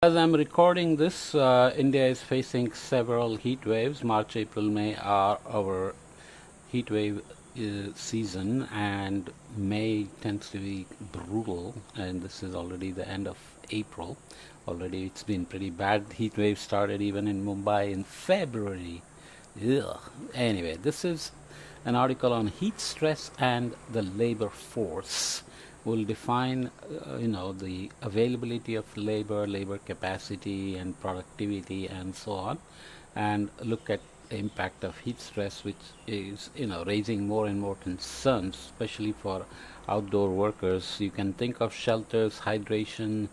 As I'm recording this, India is facing several heat waves. March, April, May are our heat wave season, and May tends to be brutal. And this is already the end of April. Already, it's been pretty bad. Heat wave started even in Mumbai in February. Ugh. Anyway, this is an article on heat stress and the labor force. Will define, the availability of labor, labor capacity, and productivity, and so on, and look at the impact of heat stress, which is, raising more and more concerns, especially for outdoor workers. You can think of shelters, hydration,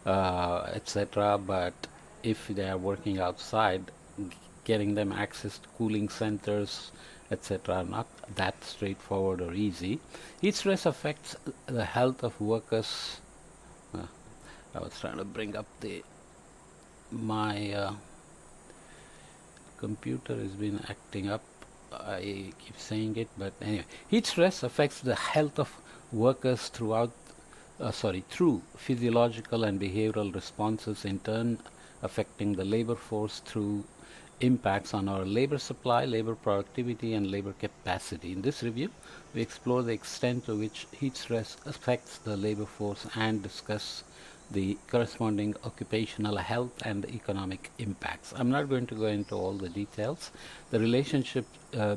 etc., but if they are working outside, getting them access to cooling centers, etc., are not that straightforward or easy. Heat stress affects the health of workers. Uh, I was trying to bring up my computer has been acting up. I keep saying it, but anyway, heat stress affects the health of workers through physiological and behavioral responses, in turn affecting the labor force through impacts on our labor supply, labor productivity, and labor capacity. In this review, we explore the extent to which heat stress affects the labor force and discuss the corresponding occupational health and economic impacts. I'm not going to go into all the details. The relationship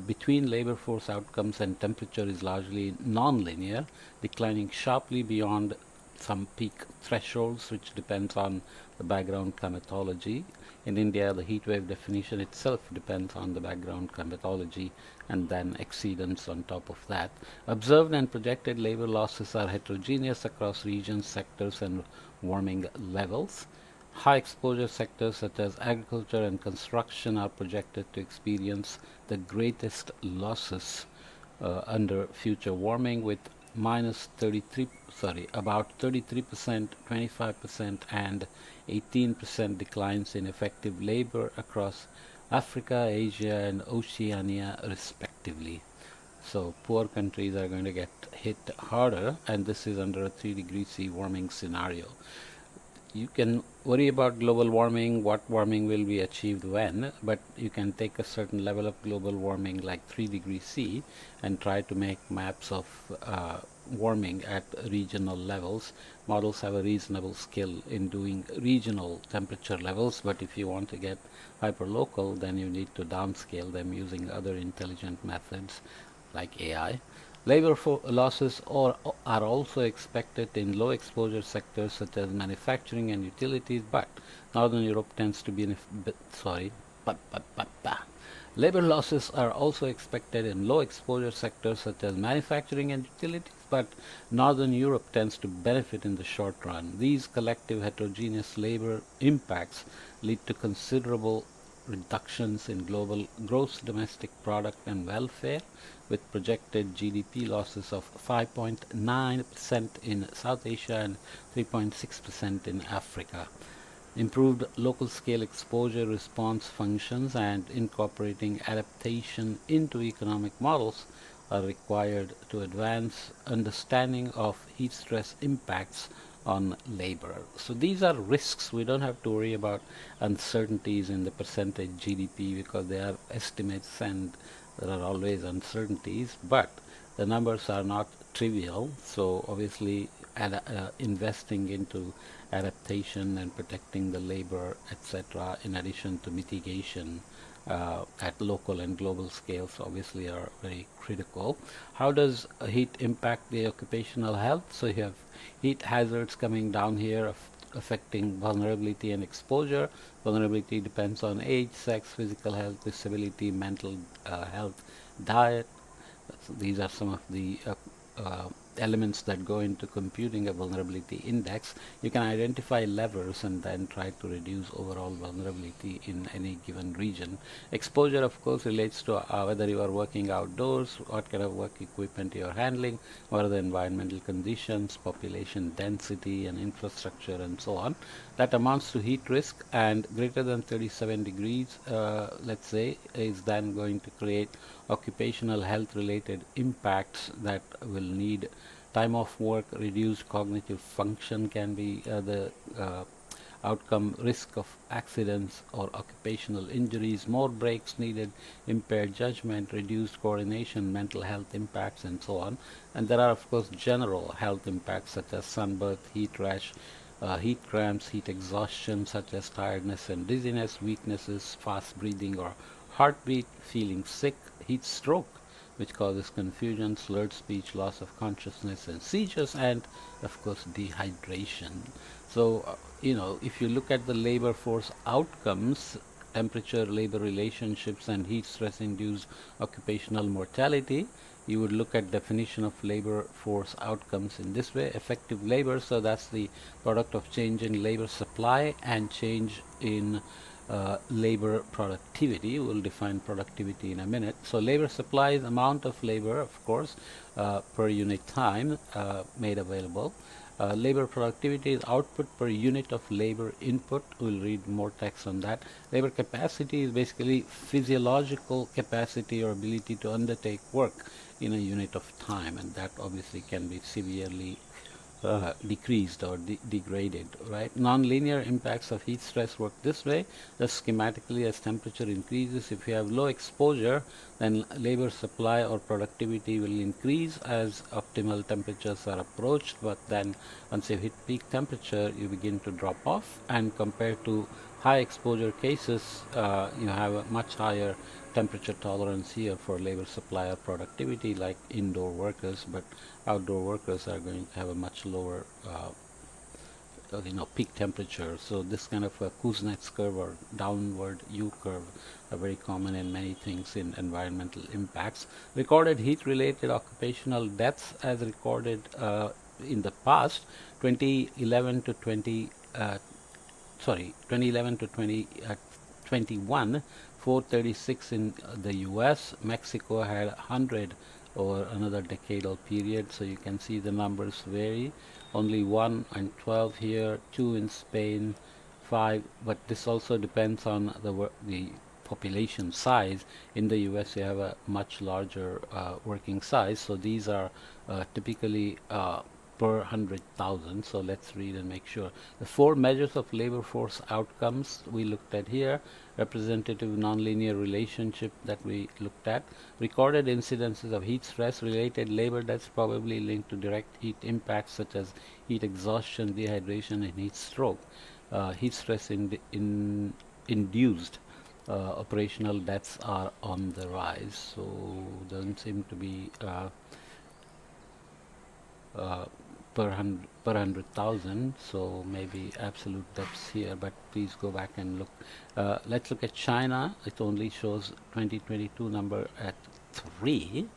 between labor force outcomes and temperature is largely non-linear, declining sharply beyond some peak thresholds, which depends on the background climatology. In India, the heat wave definition itself depends on the background climatology and then exceedance on top of that. Observed and projected labor losses are heterogeneous across regions, sectors, and warming levels. High exposure sectors such as agriculture and construction are projected to experience the greatest losses under future warming, with about 33%, 25%, and 18% declines in effective labor across Africa, Asia, and Oceania, respectively. So poor countries are going to get hit harder, and this is under a 3 degree C warming scenario. You can worry about global warming, what warming will be achieved when, but you can take a certain level of global warming like 3 degrees C and try to make maps of warming at regional levels. Models have a reasonable skill in doing regional temperature levels, but if you want to get hyperlocal, then you need to downscale them using other intelligent methods like AI. Labor losses are also expected in low exposure sectors such as manufacturing and utilities, but Northern Europe tends to be sorry. Labor losses are also expected in low exposure sectors such as manufacturing and utilities, but Northern Europe tends to benefit in the short run. These collective heterogeneous labor impacts lead to considerable reductions in global gross domestic product and welfare, with projected GDP losses of 5.9% in South Asia and 3.6% in Africa. Improved local scale exposure response functions and incorporating adaptation into economic models are required to advance understanding of heat stress impacts on labor. So these are risks. We don't have to worry about uncertainties in the percentage GDP because they are estimates and there are always uncertainties, but the numbers are not trivial. So obviously investing into adaptation and protecting the labor, etc., in addition to mitigation at local and global scales, obviously are very critical. How does heat impact the occupational health? So you have heat hazards coming down here, affecting vulnerability and exposure. Vulnerability depends on age, sex, physical health, disability, mental health, diet. So these are some of the elements that go into computing a vulnerability index. You can identify levers and then try to reduce overall vulnerability in any given region. Exposure, of course, relates to whether you are working outdoors, what kind of work equipment you are handling, what are the environmental conditions, population density and infrastructure, and so on. That amounts to heat risk, and greater than 37 degrees, let's say, is then going to create occupational health related impacts that will need time off work, reduced cognitive function can be the outcome: risk of accidents or occupational injuries, more breaks needed, impaired judgment, reduced coordination, mental health impacts, and so on. And there are, of course, general health impacts such as sunburn, heat rash, heat cramps, heat exhaustion, such as tiredness and dizziness, weaknesses, fast breathing or heartbeat, feeling sick, heat stroke, which causes confusion, slurred speech, loss of consciousness, and seizures, and of course, dehydration. So, if you look at the labor force outcomes, temperature, labor relationships, and heat stress induced occupational mortality, you would look at definition of labor force outcomes in this way: effective labor. So that's the product of change in labor supply and change in labor productivity. We'll define productivity in a minute. So labor supply is amount of labor, of course, per unit time made available. Labor productivity is output per unit of labor input. We'll read more text on that. Labor capacity is basically physiological capacity or ability to undertake work in a unit of time, and that obviously can be severely decreased or degraded, right? Non-linear impacts of heat stress work this way. Just schematically, as temperature increases, if you have low exposure, then labor supply or productivity will increase as optimal temperatures are approached, but then once you hit peak temperature, you begin to drop off, and compared to high exposure cases, you have a much higher temperature tolerance here for labor supply or productivity, like indoor workers, but outdoor workers are going to have a much lower peak temperature. So this kind of a Kuznets curve or downward U curve are very common in many things in environmental impacts. Recorded heat related occupational deaths as recorded in the past, 2011 to 2021, 436 in the US. Mexico had 100 over another decadal period, so you can see the numbers vary. Only 1 and 12 here, 2 in Spain, 5, but this also depends on the population size. In the US you have a much larger working size, so these are typically per 100,000. So let's read and make sure. The 4 measures of labor force outcomes we looked at here: representative nonlinear relationship that we looked at, recorded incidences of heat stress related labor deaths probably linked to direct heat impacts such as heat exhaustion, dehydration, and heat stroke. Heat stress induced operational deaths are on the rise, so doesn't seem to be per 100,000, so maybe absolute depths here, but please go back and look. Let's look at China. It only shows 2022 number at 3.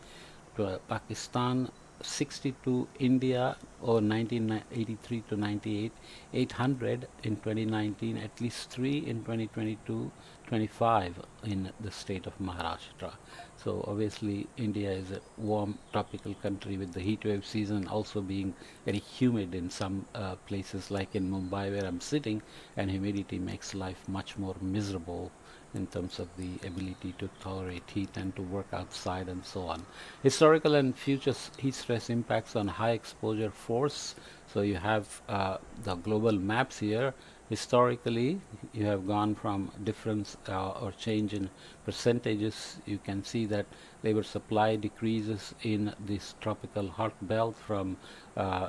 Pakistan 62, India or 1983 to 98, 800 in 2019, at least 3 in 2022, 25 in the state of Maharashtra. So obviously India is a warm tropical country with the heat wave season also being very humid in some places, like in Mumbai where I'm sitting, and humidity makes life much more miserable in terms of the ability to tolerate heat and to work outside and so on. Historical and future heat stress impacts on high exposure force. So you have the global maps here. Historically, you have gone from difference or change in percentages. You can see that labor supply decreases in this tropical hot belt from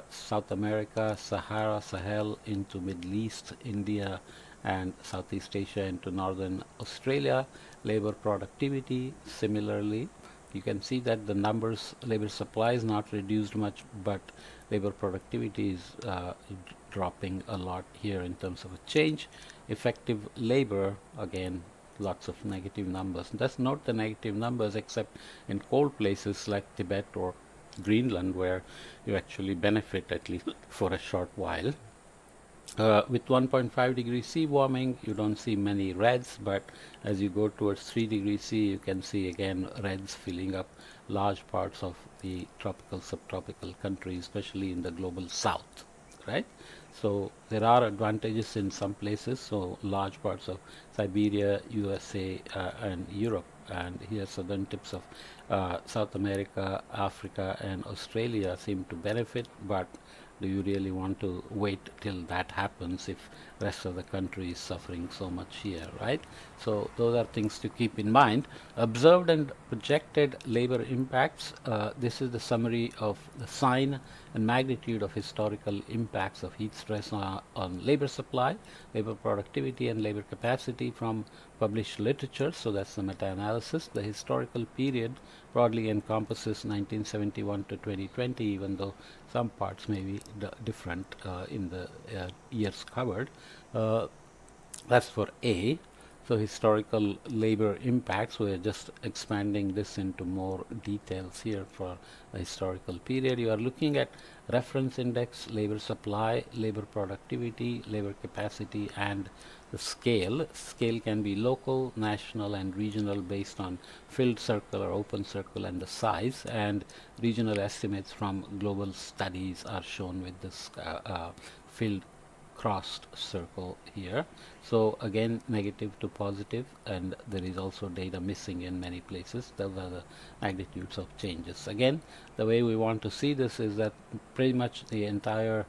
South America, Sahara, Sahel into Middle East, India, and Southeast Asia into Northern Australia. Labor productivity, similarly, you can see that the numbers, labor supply is not reduced much, but labor productivity is dropping a lot here in terms of a change. Effective labor, again, lots of negative numbers. Just note the negative numbers except in cold places like Tibet or Greenland, where you actually benefit at least for a short while. With 1.5 degrees C warming, you don't see many reds, but as you go towards 3 degrees C, you can see again reds filling up large parts of the tropical, subtropical countries, especially in the global south, right? So there are advantages in some places, so large parts of Siberia, USA, and Europe, and here southern tips of South America, Africa, and Australia seem to benefit, but do you really want to wait till that happens if rest of the country is suffering so much here, right? So those are things to keep in mind. Observed and projected labor impacts. This is the summary of the sign and magnitude of historical impacts of heat stress on labor supply, labor productivity, and labor capacity from published literature. So that's the meta-analysis. The historical period broadly encompasses 1971 to 2020, even though some parts may be different in the years covered. That's for A. So historical labor impacts, we are just expanding this into more details here for the historical period. You are looking at reference index, labor supply, labor productivity, labor capacity, and the scale. Scale can be local, national, and regional based on filled circle or open circle and the size, and regional estimates from global studies are shown with this filled crossed circle here. So again, negative to positive, and there is also data missing in many places. Those are the magnitudes of changes. Again, the way we want to see this is that pretty much the entire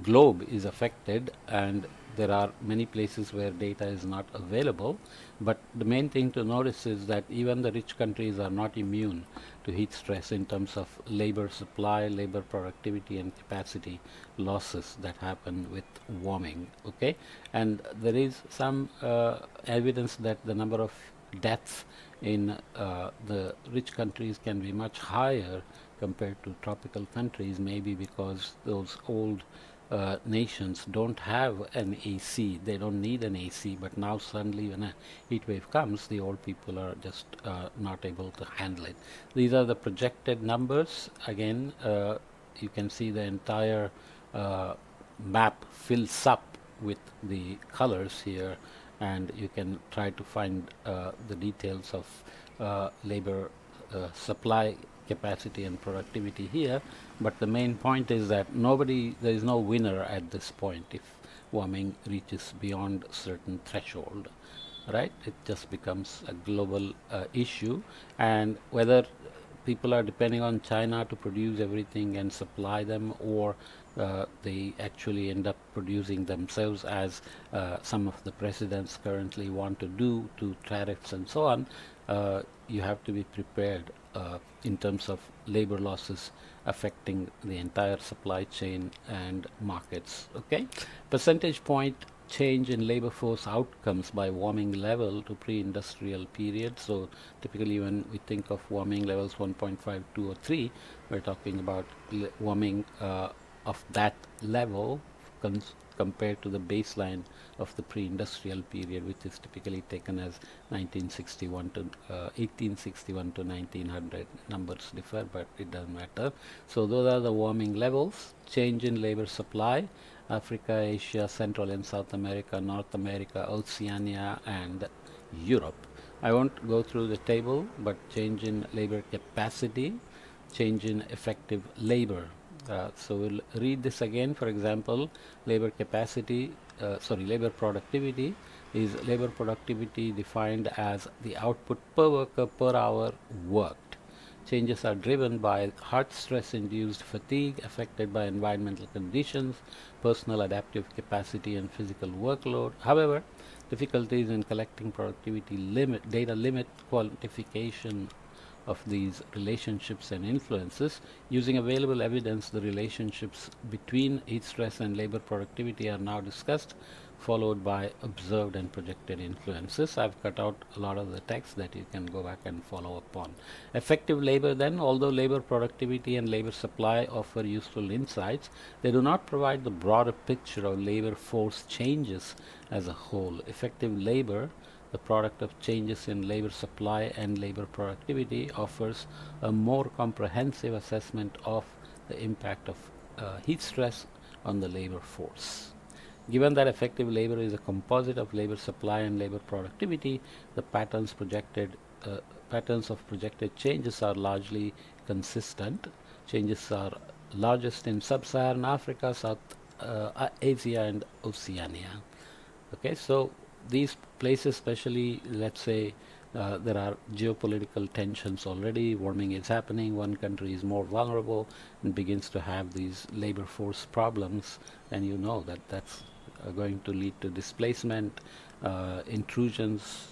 globe is affected, and there are many places where data is not available. But the main thing to notice is that even the rich countries are not immune to heat stress in terms of labor supply, labor productivity, and capacity losses that happen with warming. Okay, and there is some evidence that the number of deaths in the rich countries can be much higher compared to tropical countries, maybe because those old nations don't have an AC. They don't need an AC, but now suddenly when a heat wave comes, the old people are just not able to handle it. These are the projected numbers. Again, you can see the entire map fills up with the colors here, and you can try to find the details of labor supply, capacity, and productivity here. But the main point is that there is no winner at this point if warming reaches beyond a certain threshold, right? It just becomes a global issue, and whether people are depending on China to produce everything and supply them, or they actually end up producing themselves, as some of the presidents currently want to do, to tariffs and so on. You have to be prepared in terms of labor losses affecting the entire supply chain and markets. Okay, percentage point change in labor force outcomes by warming level to pre-industrial period. So typically when we think of warming levels 1.5, 2, or 3, we're talking about warming of that level compared to the baseline of the pre-industrial period, which is typically taken as 1961 to 1861 to 1900. Numbers differ, but it doesn't matter. So those are the warming levels. Change in labor supply: Africa, Asia, Central and South America, North America, Oceania, and Europe. I won't go through the table, but change in labor capacity, change in effective labor. So we'll read this again. For example, labor productivity is labor productivity defined as the output per worker per hour worked. Changes are driven by heart stress-induced fatigue affected by environmental conditions, personal adaptive capacity, and physical workload. However, difficulties in collecting productivity data limit quantification of these relationships and influences. Using available evidence, the relationships between heat stress and labor productivity are now discussed, followed by observed and projected influences. I've cut out a lot of the text that you can go back and follow up on. Effective labor then, although labor productivity and labor supply offer useful insights, they do not provide the broader picture of labor force changes as a whole. Effective labor, the product of changes in labor supply and labor productivity, offers a more comprehensive assessment of the impact of heat stress on the labor force. Given that effective labor is a composite of labor supply and labor productivity, the patterns of projected changes are largely consistent. Changes are largest in sub-Saharan Africa, South Asia, and Oceania. Okay, so these places, especially let's say there are geopolitical tensions already. Warming is happening. One country is more vulnerable and begins to have these labor force problems, and you know that that's going to lead to displacement, intrusions,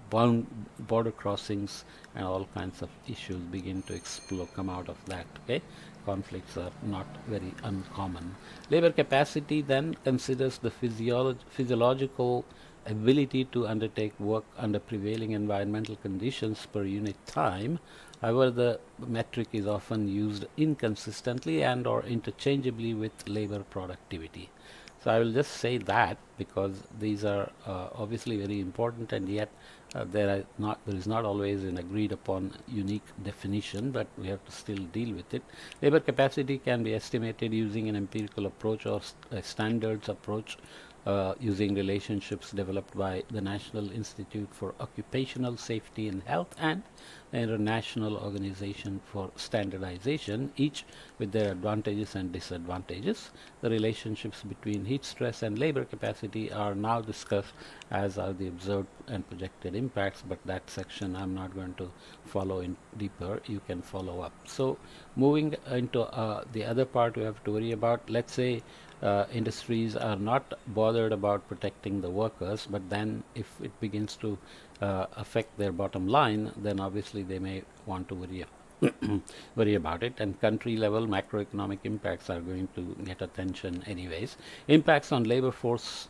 border crossings, and all kinds of issues begin to explode, come out of that. Okay, conflicts are not very uncommon. Labor capacity then considers the physiological ability to undertake work under prevailing environmental conditions per unit time. However, the metric is often used inconsistently and or interchangeably with labor productivity. So I will just say that because these are obviously very important, and yet there is not always an agreed upon unique definition, but we have to still deal with it. Labor capacity can be estimated using an empirical approach or a standards approach, using relationships developed by the National Institute for Occupational Safety and Health and the International Organization for Standardization, each with their advantages and disadvantages. The relationships between heat stress and labor capacity are now discussed, as are the observed and projected impacts, but that section I'm not going to follow in deeper. You can follow up. So moving into the other part we have to worry about, let's say industries are not bothered about protecting the workers, but then if it begins to affect their bottom line, then obviously they may want to worry about it, and country level macroeconomic impacts are going to get attention anyways. Impacts on labor force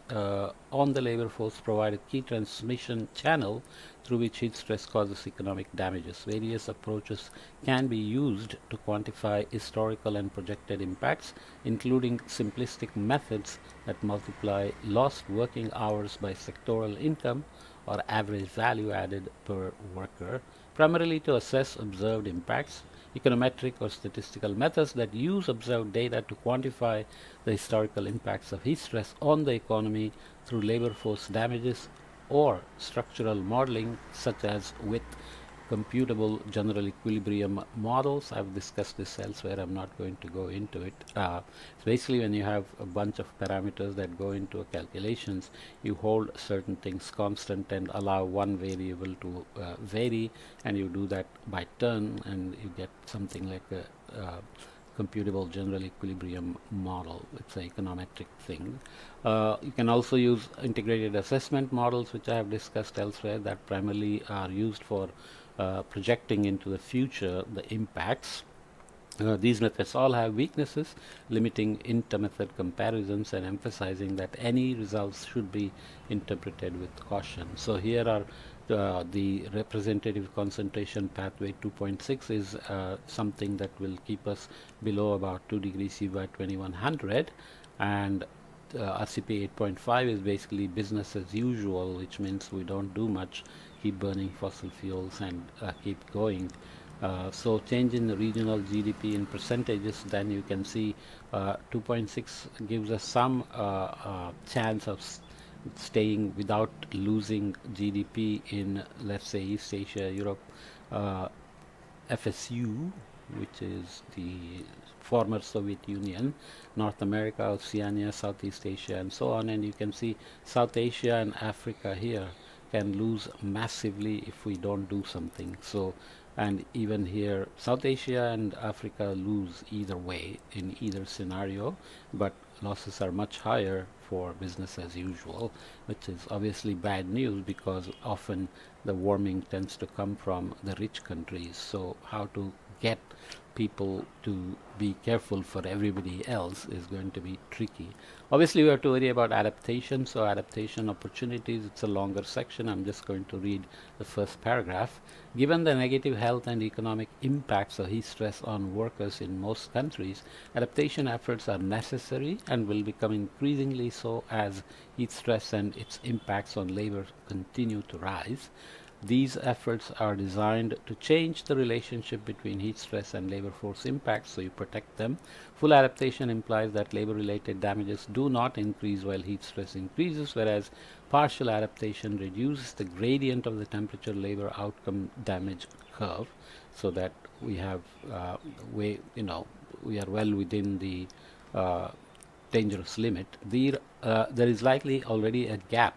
on the labor force provide a key transmission channel through which heat stress causes economic damages. Various approaches can be used to quantify historical and projected impacts, including simplistic methods that multiply lost working hours by sectoral income or average value added per worker, primarily to assess observed impacts. Econometric or statistical methods that use observed data to quantify the historical impacts of heat stress on the economy through labor force damages, or structural modeling such as with computable general equilibrium models. I've discussed this elsewhere. I'm not going to go into it. So basically, when you have a bunch of parameters that go into a calculations, you hold certain things constant and allow one variable to vary, and you do that by turn, and you get something like a computable general equilibrium model. It's an econometric thing. You can also use integrated assessment models, which I have discussed elsewhere, that primarily are used for projecting into the future the impacts. These methods all have weaknesses, limiting inter-method comparisons and emphasizing that any results should be interpreted with caution. So here are the representative concentration pathway 2.6 is something that will keep us below about 2 degrees C by 2100, and RCP 8.5 is basically business as usual, which means we don't do much, keep burning fossil fuels and keep going. So change in the regional GDP in percentages, then you can see 2.6 gives us some chance of staying without losing GDP in, let's say, East Asia, Europe, FSU, which is the former Soviet Union, North America, Oceania, Southeast Asia, and so on. And you can see South Asia and Africa here can lose massively if we don't do something. So, and even here, South Asia and Africa lose either way in either scenario, but losses are much higher for business as usual, which is obviously bad news because often the warming tends to come from the rich countries. So how to get people to be careful for everybody else is going to be tricky. Obviously, we have to worry about adaptation. So adaptation opportunities, it's a longer section. I'm just going to read the first paragraph. Given the negative health and economic impacts of heat stress on workers in most countries, adaptation efforts are necessary and will become increasingly so as heat stress and its impacts on labor continue to rise. These efforts are designed to change the relationship between heat stress and labor force impacts, so you protect them. Full adaptation implies that labor-related damages do not increase while heat stress increases, whereas partial adaptation reduces the gradient of the temperature labor outcome damage curve, so that we have we are well within the dangerous limit. There is likely already a gap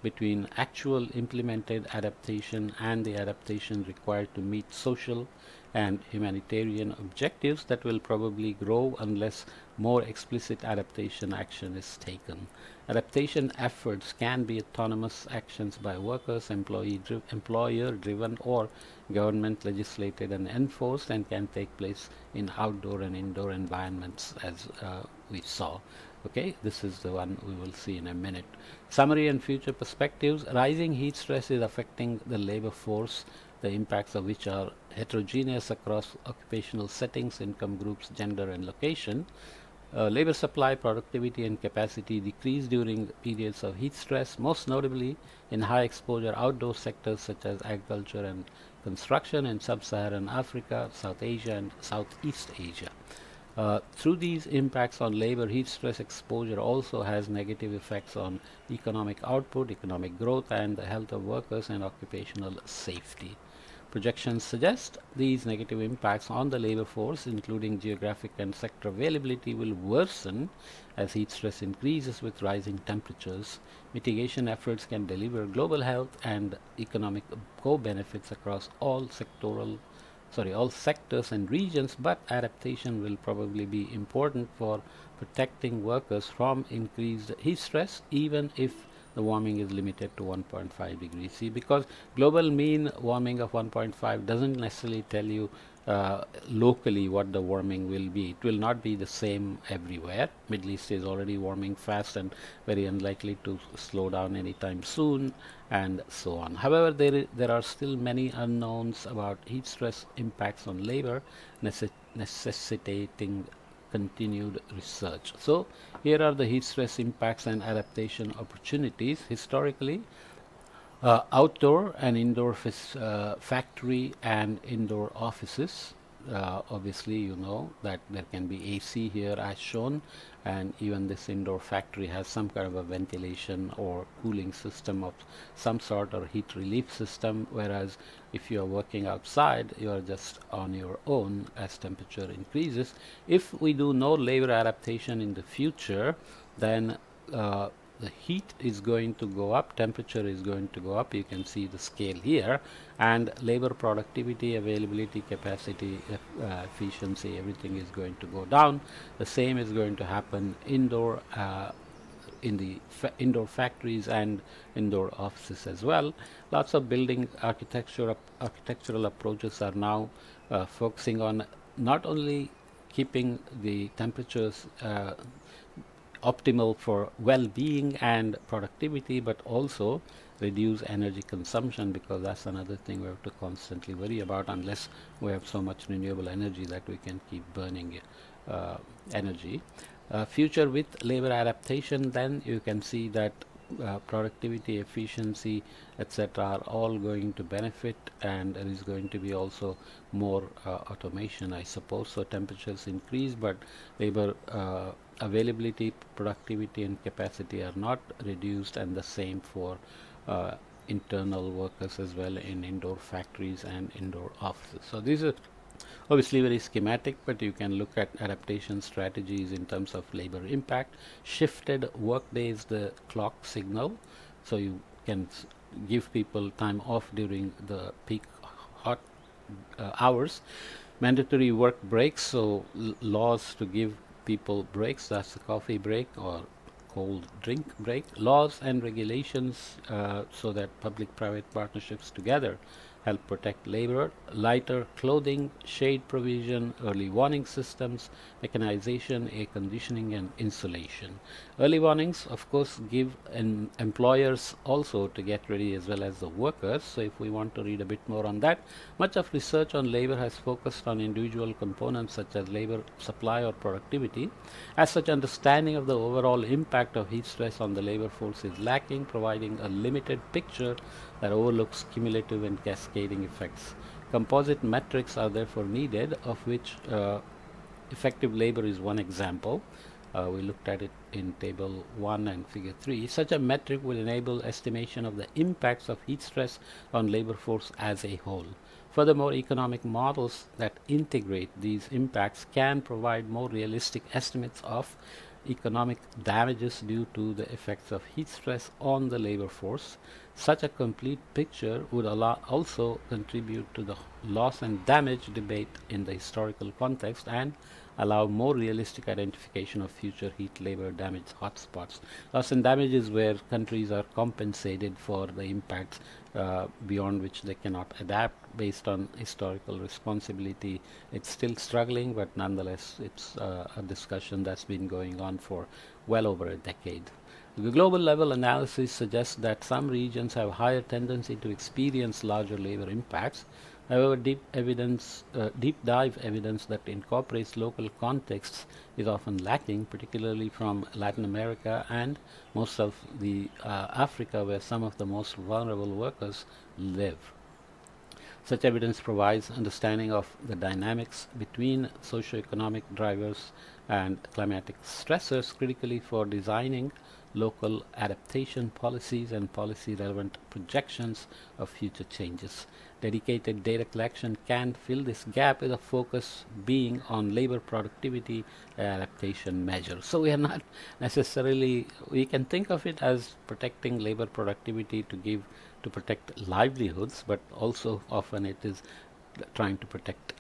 between actual implemented adaptation and the adaptation required to meet social and humanitarian objectives that will probably grow unless more explicit adaptation action is taken. Adaptation efforts can be autonomous actions by workers, employer-driven, or government legislated and enforced, and can take place in outdoor and indoor environments, as we saw. Okay, this is the one we will see in a minute. Summary and future perspectives. Rising heat stress is affecting the labor force, the impacts of which are heterogeneous across occupational settings, income groups, gender, and location. Labor supply, productivity, and capacity decrease during periods of heat stress, most notably in high exposure outdoor sectors such as agriculture and construction in sub-Saharan Africa, South Asia, and Southeast Asia. Through these impacts on labor, heat stress exposure also has negative effects on economic output, economic growth, and the health of workers and occupational safety. Projections suggest these negative impacts on the labor force, including geographic and sector availability, will worsen as heat stress increases with rising temperatures. Mitigation efforts can deliver global health and economic co-benefits across all sectors and regions, but adaptation will probably be important for protecting workers from increased heat stress, even if the warming is limited to 1.5 degrees C, because global mean warming of 1.5 doesn't necessarily tell you locally what the warming will be. It will not be the same everywhere. Middle East is already warming fast and very unlikely to slow down anytime soon, and so on. However, there are still many unknowns about heat stress impacts on labor, necessitating continued research. So here are the heat stress impacts and adaptation opportunities. Historically, outdoor and indoor factory and indoor offices. Obviously, you know that there can be AC here as shown, and even this indoor factory has some kind of a ventilation or cooling system of some sort, or heat relief system, whereas if you are working outside, you are just on your own as temperature increases. If we do no labor adaptation in the future, then the heat is going to go up, temperature is going to go up. You can see the scale here, and labor productivity, availability, capacity, efficiency, everything is going to go down. The same is going to happen indoor in the indoor factories and indoor offices as well. Lots of building architectural approaches are now focusing on not only keeping the temperatures optimal for well-being and productivity, but also reduce energy consumption, because that's another thing we have to constantly worry about, unless we have so much renewable energy that we can keep burning energy. Future with labor adaptation, then you can see that productivity, efficiency, etc. are all going to benefit, and there is going to be also more automation, I suppose. So temperatures increase, but labor availability, productivity, and capacity are not reduced, and the same for internal workers as well in indoor factories and indoor offices. So these are obviously very schematic, but you can look at adaptation strategies in terms of labor impact. Shifted work days, the clock signal, so you can give people time off during the peak hot hours. Mandatory work breaks, so laws to give people breaks, that's the coffee break or cold drink break. Laws and regulations so that public-private partnerships together help protect labor. Lighter clothing, shade provision, early warning systems, mechanization, air conditioning, and insulation. Early warnings, of course, give employers also to get ready, as well as the workers. So if we want to read a bit more on that, much of research on labor has focused on individual components such as labor supply or productivity. As such, understanding of the overall impact of heat stress on the labor force is lacking, providing a limited picture that overlooks cumulative and cascading effects. Composite metrics are therefore needed, of which effective labor is one example. We looked at it in table 1 and figure 3. Such a metric will enable estimation of the impacts of heat stress on labor force as a whole. Furthermore, economic models that integrate these impacts can provide more realistic estimates of economic damages due to the effects of heat stress on the labor force. Such a complete picture would also contribute to the loss and damage debate in the historical context and allow more realistic identification of future heat labor damage hotspots. Loss and damage is where countries are compensated for the impacts beyond which they cannot adapt based on historical responsibility. It's still struggling, but nonetheless, it's a discussion that's been going on for well over a decade. The global level analysis suggests that some regions have higher tendency to experience larger labor impacts. However, deep dive evidence that incorporates local contexts is often lacking, particularly from Latin America and most of the Africa, where some of the most vulnerable workers live. Such evidence provides understanding of the dynamics between socioeconomic drivers and climatic stressors critically for designing local adaptation policies and policy relevant projections of future changes. Dedicated data collection can fill this gap with a focus being on labor productivity adaptation measures. So we are not necessarily, we can think of it as protecting labor productivity to protect livelihoods, but also often it is trying to protect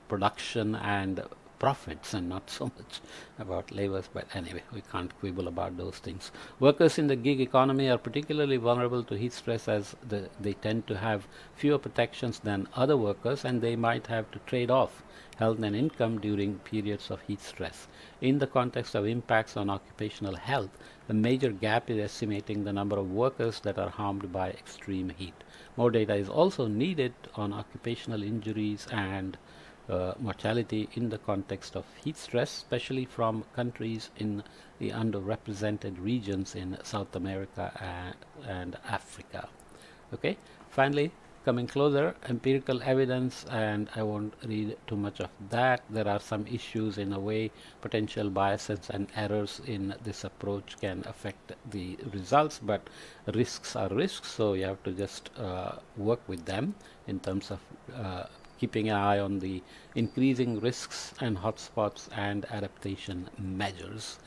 production and profits and not so much about labors. But anyway, we can't quibble about those things. Workers in the gig economy are particularly vulnerable to heat stress as they tend to have fewer protections than other workers, and they might have to trade off health and income during periods of heat stress. In the context of impacts on occupational health, the major gap is estimating the number of workers that are harmed by extreme heat. More data is also needed on occupational injuries and mortality in the context of heat stress, especially from countries in the underrepresented regions in South America and Africa. Okay, finally, coming closer, empirical evidence, and I won't read too much of that. There are some issues in a way, potential biases and errors in this approach can affect the results, but risks are risks, so you have to just work with them in terms of keeping an eye on the increasing risks and hotspots and adaptation measures.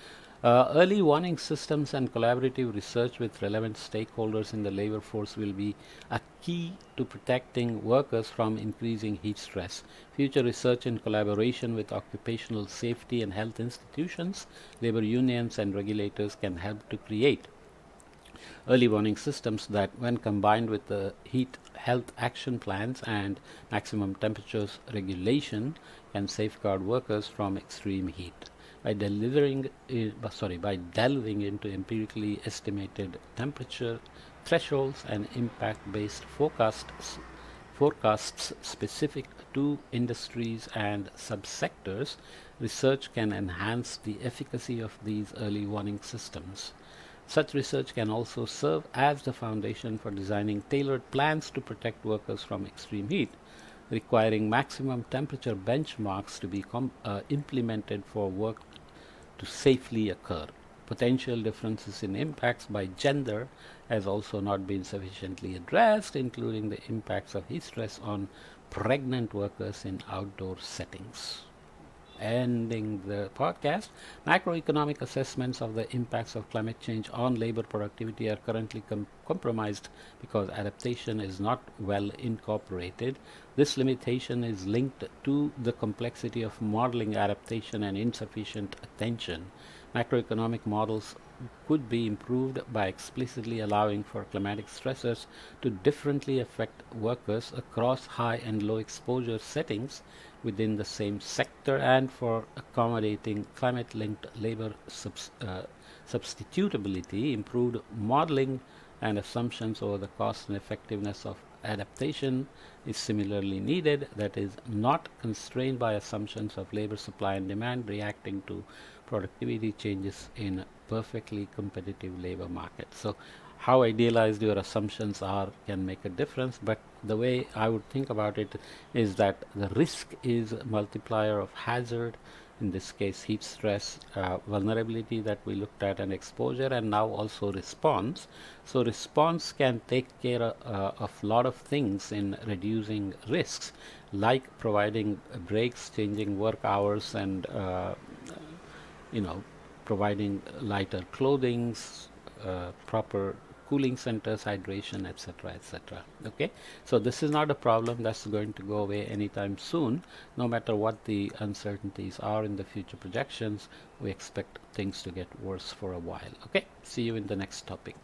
Early warning systems and collaborative research with relevant stakeholders in the labor force will be a key to protecting workers from increasing heat stress. Future research in collaboration with occupational safety and health institutions, labor unions, and regulators can help to create early warning systems that, when combined with the heat health action plans and maximum temperatures regulation, can safeguard workers from extreme heat. By by delving into empirically estimated temperature thresholds and impact-based forecasts specific to industries and subsectors, research can enhance the efficacy of these early warning systems. Such research can also serve as the foundation for designing tailored plans to protect workers from extreme heat, requiring maximum temperature benchmarks to be implemented for work to safely occur. Potential differences in impacts by gender has also not been sufficiently addressed, including the impacts of heat stress on pregnant workers in outdoor settings. Ending the podcast, macroeconomic assessments of the impacts of climate change on labor productivity are currently compromised because adaptation is not well incorporated. This limitation is linked to the complexity of modeling adaptation and insufficient attention. Macroeconomic models could be improved by explicitly allowing for climatic stressors to differently affect workers across high and low exposure settings within the same sector, and for accommodating climate-linked labor substitutability. Improved modeling and assumptions over the cost and effectiveness of adaptation is similarly needed, that is, not constrained by assumptions of labor supply and demand reacting to productivity changes in perfectly competitive labor markets. So how idealized your assumptions are can make a difference, but the way I would think about it is that the risk is a multiplier of hazard, in this case heat stress, vulnerability that we looked at, and exposure, and now also response. So response can take care of a lot of things in reducing risks, like providing breaks, changing work hours, and providing lighter clothings, proper cooling centers, hydration, etc., etc. Okay, so this is not a problem that's going to go away anytime soon. No matter what the uncertainties are in the future projections, we expect things to get worse for a while. Okay, see you in the next topic.